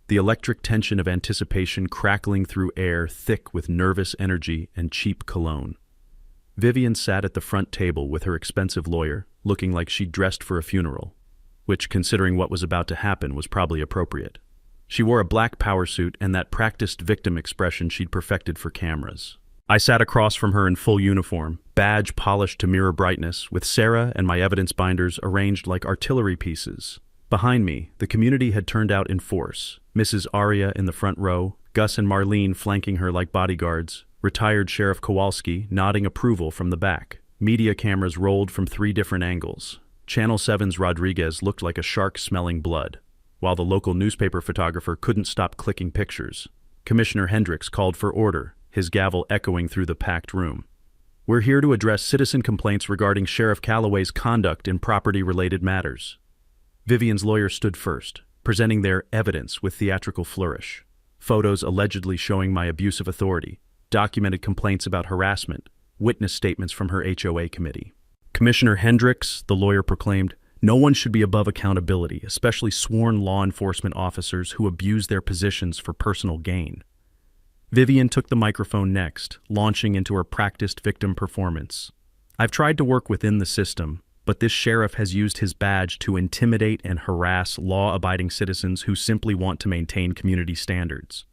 The electric tension of anticipation crackling through air thick with nervous energy and cheap cologne. Vivian sat at the front table with her expensive lawyer, looking like she'd dressed for a funeral, which, considering what was about to happen, was probably appropriate. She wore a black power suit and that practiced victim expression she'd perfected for cameras. I sat across from her in full uniform, badge polished to mirror brightness, with Sarah and my evidence binders arranged like artillery pieces. Behind me, the community had turned out in force. Mrs. Aria in the front row, Gus and Marlene flanking her like bodyguards, retired Sheriff Kowalski nodding approval from the back. Media cameras rolled from 3 different angles. Channel 7's Rodriguez looked like a shark smelling blood, while the local newspaper photographer couldn't stop clicking pictures. Commissioner Hendricks called for order, his gavel echoing through the packed room. We're here to address citizen complaints regarding Sheriff Calloway's conduct in property-related matters. Vivian's lawyer stood first, presenting their evidence with theatrical flourish. Photos allegedly showing my abuse of authority, documented complaints about harassment, witness statements from her HOA committee. Commissioner Hendricks, the lawyer proclaimed, no one should be above accountability, especially sworn law enforcement officers who abuse their positions for personal gain. Vivian took the microphone next, launching into her practiced victim performance. I've tried to work within the system, but this sheriff has used his badge to intimidate and harass law-abiding citizens who simply want to maintain community standards.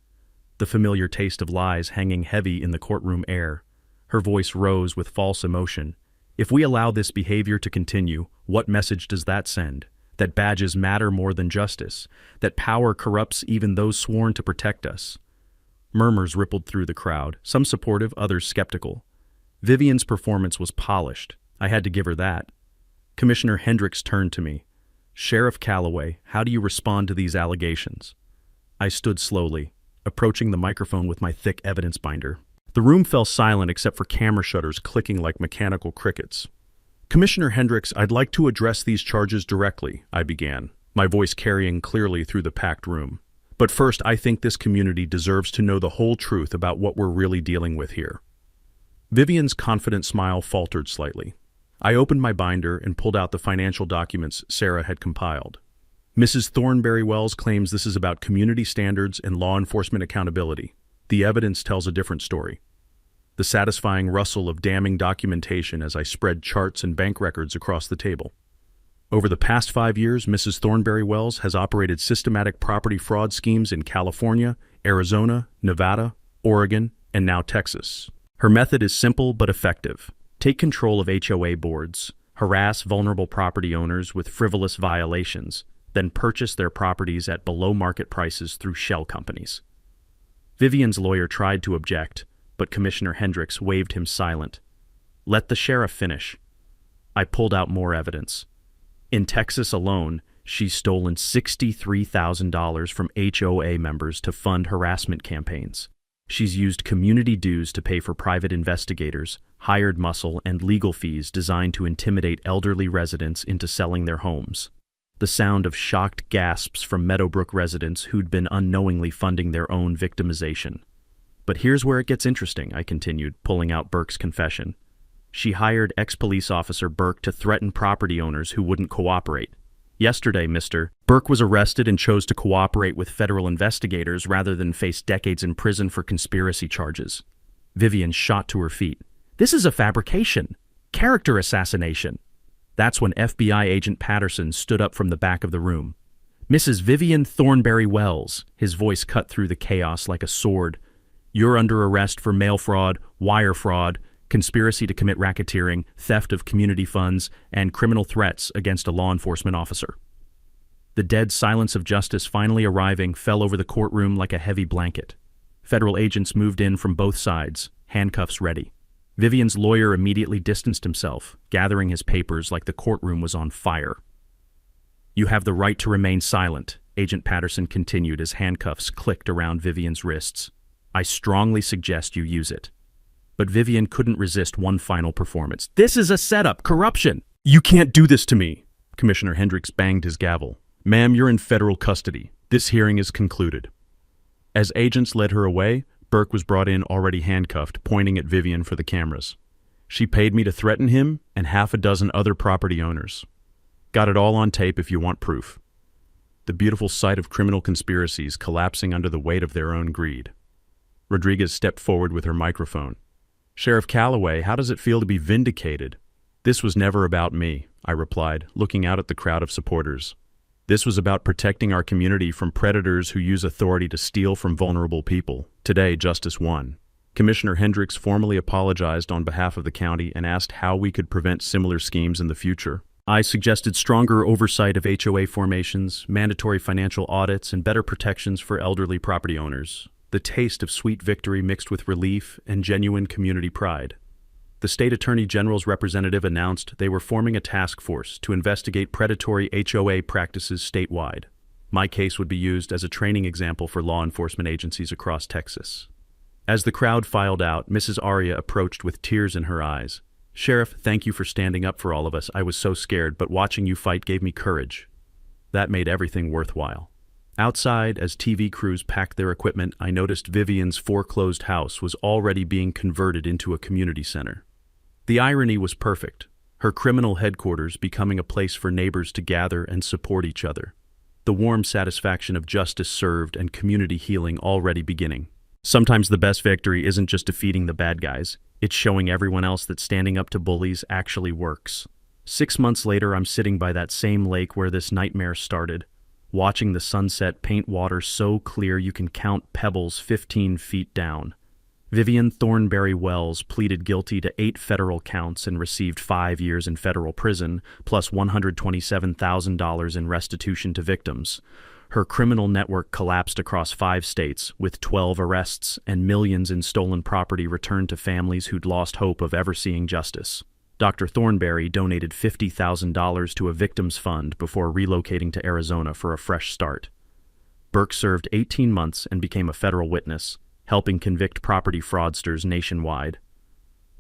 The familiar taste of lies hanging heavy in the courtroom air. Her voice rose with false emotion. If we allow this behavior to continue, what message does that send? That badges matter more than justice? That power corrupts even those sworn to protect us? Murmurs rippled through the crowd, some supportive, others skeptical. Vivian's performance was polished. I had to give her that. Commissioner Hendricks turned to me. Sheriff Calloway, how do you respond to these allegations? I stood slowly, approaching the microphone with my thick evidence binder. The room fell silent except for camera shutters clicking like mechanical crickets. Commissioner Hendricks, I'd like to address these charges directly, I began, my voice carrying clearly through the packed room. But first, I think this community deserves to know the whole truth about what we're really dealing with here. Vivian's confident smile faltered slightly. I opened my binder and pulled out the financial documents Sarah had compiled. Mrs. Thornberry Wells claims this is about community standards and law enforcement accountability. The evidence tells a different story. The satisfying rustle of damning documentation as I spread charts and bank records across the table. Over the past 5 years, Mrs. Thornberry Wells has operated systematic property fraud schemes in California, Arizona, Nevada, Oregon, and now Texas. Her method is simple but effective. Take control of HOA boards, harass vulnerable property owners with frivolous violations, then purchase their properties at below-market prices through shell companies. Vivian's lawyer tried to object, but Commissioner Hendricks waved him silent. Let the sheriff finish. I pulled out more evidence. In Texas alone, she's stolen $63,000 from HOA members to fund harassment campaigns. She's used community dues to pay for private investigators, hired muscle, and legal fees designed to intimidate elderly residents into selling their homes. The sound of shocked gasps from Meadowbrook residents who'd been unknowingly funding their own victimization. But here's where it gets interesting, I continued, pulling out Burke's confession. She hired ex-police officer Burke to threaten property owners who wouldn't cooperate. Yesterday, Mr. Burke was arrested and chose to cooperate with federal investigators rather than face decades in prison for conspiracy charges. Vivian shot to her feet. This is a fabrication. Character assassination. That's when FBI agent Patterson stood up from the back of the room. Mrs. Vivian Thornberry Wells, his voice cut through the chaos like a sword. You're under arrest for mail fraud, wire fraud, conspiracy to commit racketeering, theft of community funds, and criminal threats against a law enforcement officer. The dead silence of justice finally arriving fell over the courtroom like a heavy blanket. Federal agents moved in from both sides, handcuffs ready. Vivian's lawyer immediately distanced himself, gathering his papers like the courtroom was on fire. You have the right to remain silent, Agent Patterson continued as handcuffs clicked around Vivian's wrists. I strongly suggest you use it. But Vivian couldn't resist one final performance. This is a setup, corruption! You can't do this to me! Commissioner Hendricks banged his gavel. "Ma'am, you're in federal custody. This hearing is concluded." As agents led her away, Burke was brought in already handcuffed, pointing at Vivian for the cameras. "She paid me to threaten him and half a dozen other property owners. Got it all on tape if you want proof." The beautiful sight of criminal conspiracies collapsing under the weight of their own greed. Rodriguez stepped forward with her microphone. "Sheriff Calloway, how does it feel to be vindicated?" "This was never about me," I replied, looking out at the crowd of supporters. "This was about protecting our community from predators who use authority to steal from vulnerable people. Today, justice won." Commissioner Hendricks formally apologized on behalf of the county and asked how we could prevent similar schemes in the future. I suggested stronger oversight of HOA formations, mandatory financial audits, and better protections for elderly property owners. The taste of sweet victory mixed with relief and genuine community pride. The state attorney general's representative announced they were forming a task force to investigate predatory HOA practices statewide. My case would be used as a training example for law enforcement agencies across Texas. As the crowd filed out, Mrs. Aria approached with tears in her eyes. "Sheriff, thank you for standing up for all of us. I was so scared, but watching you fight gave me courage." That made everything worthwhile. Outside, as TV crews packed their equipment, I noticed Vivian's foreclosed house was already being converted into a community center. The irony was perfect, her criminal headquarters becoming a place for neighbors to gather and support each other. The warm satisfaction of justice served and community healing already beginning. Sometimes the best victory isn't just defeating the bad guys, it's showing everyone else that standing up to bullies actually works. 6 months later, I'm sitting by that same lake where this nightmare started, watching the sunset paint water so clear you can count pebbles 15 feet down. Vivian Thornberry Wells pleaded guilty to 8 federal counts and received 5 years in federal prison, plus $127,000 in restitution to victims. Her criminal network collapsed across 5 states, with 12 arrests and millions in stolen property returned to families who'd lost hope of ever seeing justice. Dr. Thornberry donated $50,000 to a victims fund before relocating to Arizona for a fresh start. Burke served 18 months and became a federal witness, helping convict property fraudsters nationwide.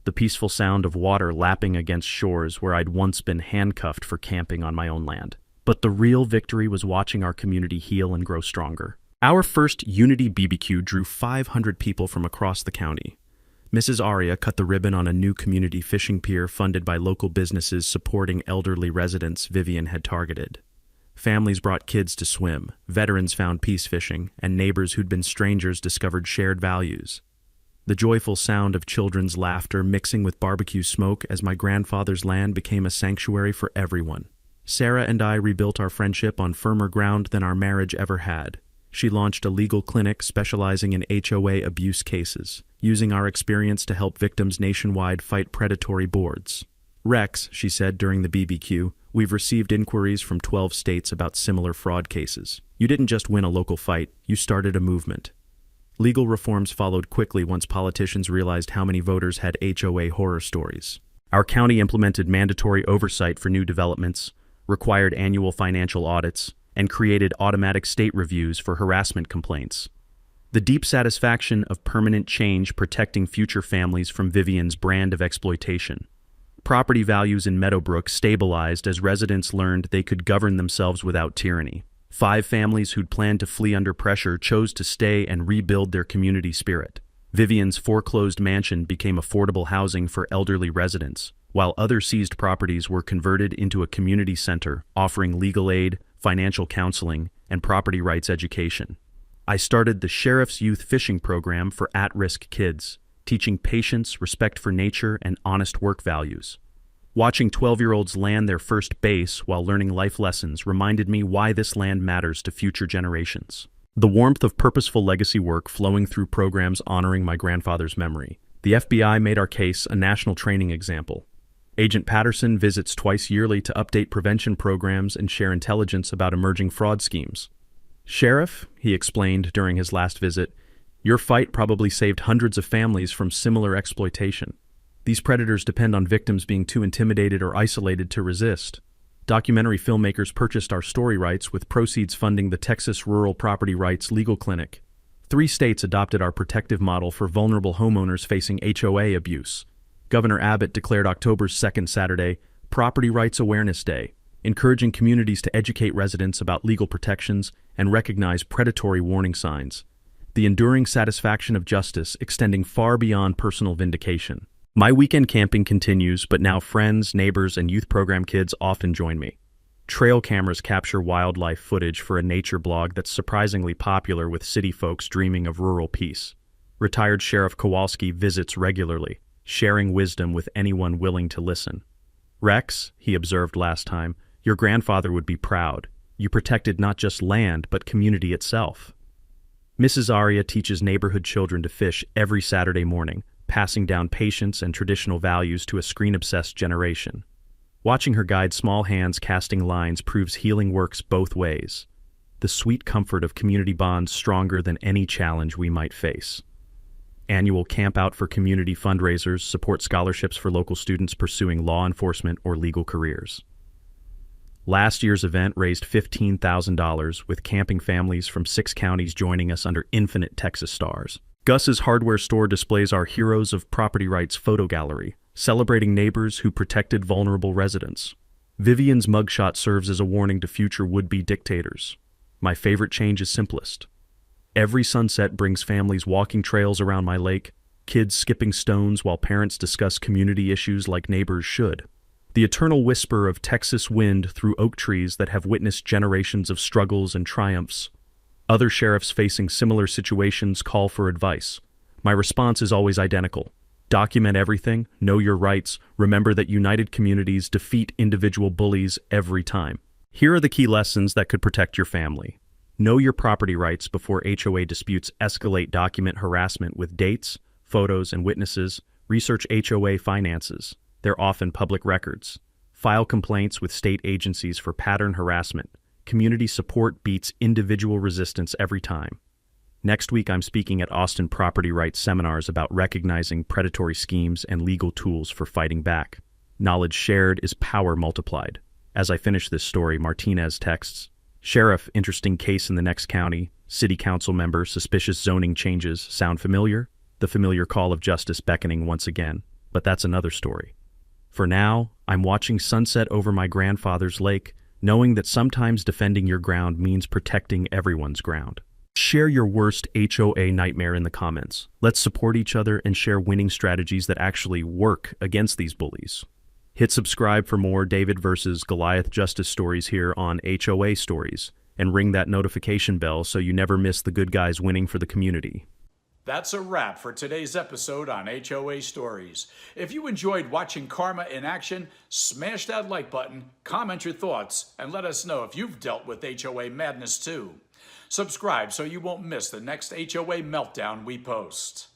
The peaceful sound of water lapping against shores where I'd once been handcuffed for camping on my own land. But the real victory was watching our community heal and grow stronger. Our first Unity BBQ drew 500 people from across the county. Mrs. Aria cut the ribbon on a new community fishing pier funded by local businesses supporting elderly residents Vivian had targeted. Families brought kids to swim, veterans found peace fishing, and neighbors who'd been strangers discovered shared values. The joyful sound of children's laughter mixing with barbecue smoke as my grandfather's land became a sanctuary for everyone. Sarah and I rebuilt our friendship on firmer ground than our marriage ever had. She launched a legal clinic specializing in HOA abuse cases, using our experience to help victims nationwide fight predatory boards. "Rex," she said during the BBQ, "we've received inquiries from 12 states about similar fraud cases. You didn't just win a local fight, you started a movement." Legal reforms followed quickly once politicians realized how many voters had HOA horror stories. Our county implemented mandatory oversight for new developments, required annual financial audits, and created automatic state reviews for harassment complaints. The deep satisfaction of permanent change protecting future families from Vivian's brand of exploitation. Property values in Meadowbrook stabilized as residents learned they could govern themselves without tyranny. 5 families who'd planned to flee under pressure chose to stay and rebuild their community spirit. Vivian's foreclosed mansion became affordable housing for elderly residents, while other seized properties were converted into a community center offering legal aid, financial counseling, and property rights education. I started the Sheriff's Youth Fishing Program for at-risk kids, teaching patience, respect for nature, and honest work values. Watching 12-year-olds land their first base while learning life lessons reminded me why this land matters to future generations. The warmth of purposeful legacy work flowing through programs honoring my grandfather's memory. The FBI made our case a national training example. Agent Patterson visits twice yearly to update prevention programs and share intelligence about emerging fraud schemes. "Sheriff," he explained during his last visit, "your fight probably saved hundreds of families from similar exploitation. These predators depend on victims being too intimidated or isolated to resist. Documentary filmmakers purchased our story rights with proceeds funding the Texas Rural Property Rights Legal Clinic. 3 states adopted our protective model for vulnerable homeowners facing HOA abuse. Governor Abbott declared October's second Saturday Property Rights Awareness Day. encouraging communities to educate residents about legal protections and recognize predatory warning signs. The enduring satisfaction of justice extending far beyond personal vindication. My weekend camping continues, but now friends, neighbors, and youth program kids often join me. Trail cameras capture wildlife footage for a nature blog that's surprisingly popular with city folks dreaming of rural peace. Retired Sheriff Kowalski visits regularly, sharing wisdom with anyone willing to listen. "Rex," he observed last time, "your grandfather would be proud. You protected not just land, but community itself." Mrs. Aria teaches neighborhood children to fish every Saturday morning, passing down patience and traditional values to a screen-obsessed generation. Watching her guide small hands casting lines proves healing works both ways. The sweet comfort of community bonds stronger than any challenge we might face. Annual Camp Out for Community fundraisers support scholarships for local students pursuing law enforcement or legal careers. Last year's event raised $15,000, with camping families from 6 counties joining us under infinite Texas stars. Gus's hardware store displays our Heroes of Property Rights photo gallery, celebrating neighbors who protected vulnerable residents. Vivian's mugshot serves as a warning to future would-be dictators. My favorite change is simplest. Every sunset brings families walking trails around my lake, kids skipping stones while parents discuss community issues like neighbors should. The eternal whisper of Texas wind through oak trees that have witnessed generations of struggles and triumphs. Other sheriffs facing similar situations call for advice. My response is always identical. Document everything, know your rights, remember that united communities defeat individual bullies every time. Here are the key lessons that could protect your family. Know your property rights before HOA disputes escalate. Document harassment with dates, photos, and witnesses. Research HOA finances. They're often public records. File complaints with state agencies for pattern harassment. Community support beats individual resistance every time. Next week, I'm speaking at Austin Property Rights seminars about recognizing predatory schemes and legal tools for fighting back. Knowledge shared is power multiplied. As I finish this story, Martinez texts, "Sheriff, interesting case in the next county. City council member, suspicious zoning changes. Sound familiar? The familiar call of justice beckoning once again. But that's another story. For now, I'm watching sunset over my grandfather's lake, knowing that sometimes defending your ground means protecting everyone's ground." Share your worst HOA nightmare in the comments. Let's support each other and share winning strategies that actually work against these bullies. Hit subscribe for more David versus Goliath justice stories here on HOA Stories, and ring that notification bell so you never miss the good guys winning for the community. That's a wrap for today's episode on HOA Stories. If you enjoyed watching Karma in action, smash that like button, comment your thoughts, and let us know if you've dealt with HOA madness too. Subscribe so you won't miss the next HOA meltdown we post.